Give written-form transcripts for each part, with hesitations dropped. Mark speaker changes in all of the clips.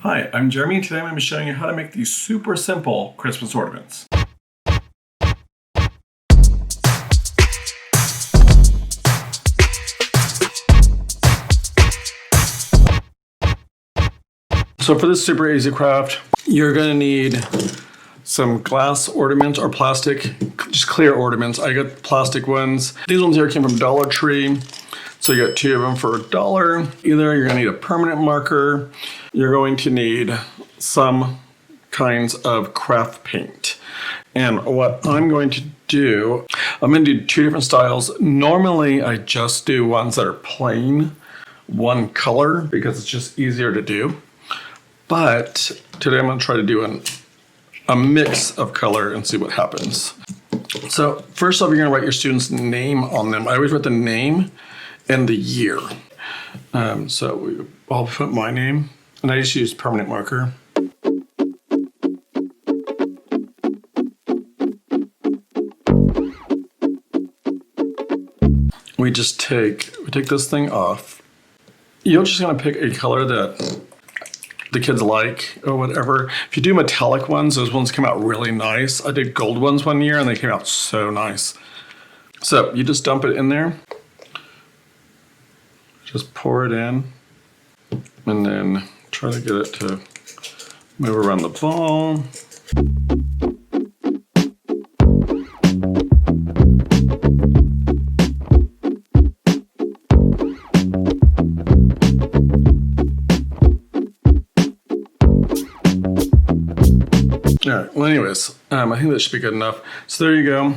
Speaker 1: Hi, I'm Jeremy, and today I'm going to be showing you how to make these super simple Christmas ornaments. So for this super easy craft, you're going to need some glass ornaments or plastic, just clear ornaments. I got plastic ones. These ones here came from Dollar Tree. So you got 2 of them for $1. Either you're gonna need a permanent marker, you're going to need some kinds of craft paint. And what I'm going to do, I'm gonna do 2 different styles. Normally I just do ones that are plain, one color, because it's just easier to do. But today I'm gonna try to do a mix of color and see what happens. So first off, you're gonna write your student's name on them. I always write the name and the year. So I'll put my name, and I just use permanent marker. We take this thing off. You're just gonna pick a color that the kids like or whatever. If you do metallic ones, those ones come out really nice. I did gold ones one year and they came out so nice. So you just dump it in there. Just pour it in and then try to get it to move around the ball. All right, well anyways, I think that should be good enough. So there you go.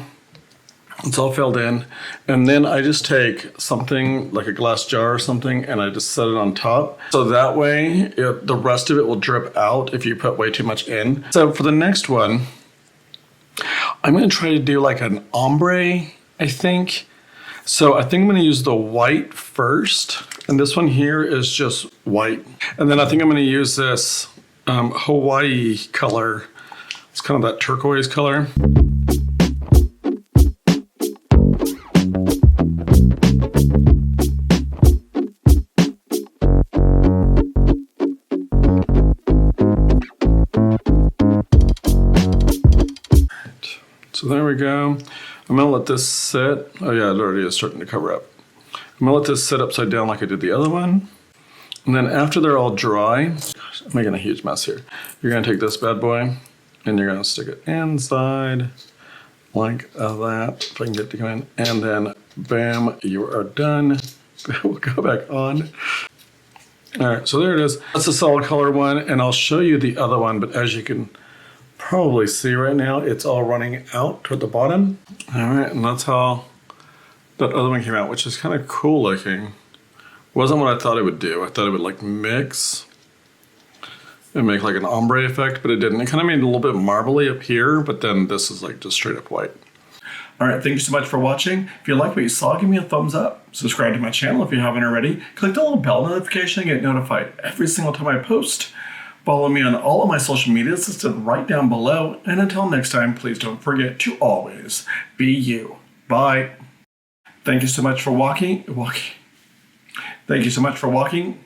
Speaker 1: It's all filled in, and then I just take something like a glass jar or something and I just set it on top. So that way the rest of it will drip out if you put way too much in. So for the next one, I'm gonna try to do like an ombre, I think. So I think I'm gonna use the white first, and this one here is just white. And then I think I'm gonna use this Hawaii color. It's kind of that turquoise color. So there we go. I'm gonna let this sit. Oh yeah, it already is starting to cover up. I'm gonna let this sit upside down like I did the other one. And then after they're all dry, gosh, I'm making a huge mess here. You're gonna take this bad boy and you're gonna stick it inside like that, if I can get it to come in. And then bam, you are done. We'll go back on. All right, so there it is. That's the solid color one, and I'll show you the other one, but as you can probably see right now, it's all running out toward the bottom. All right, and that's how that other one came out, which is kind of cool looking. Wasn't what I thought it would do. I thought it would like mix and make like an ombre effect, but it didn't. It kind of made it a little bit marbly up here, but then this is like just straight up white. All right, thank you so much for watching. If you like what you saw, give me a thumbs up. Subscribe to my channel if you haven't already. Click the little bell notification to get notified every single time I post. Follow me on all of my social media listed right down below. And until next time, please don't forget to always be you. Bye. Thank you so much for walking. Thank you so much for walking.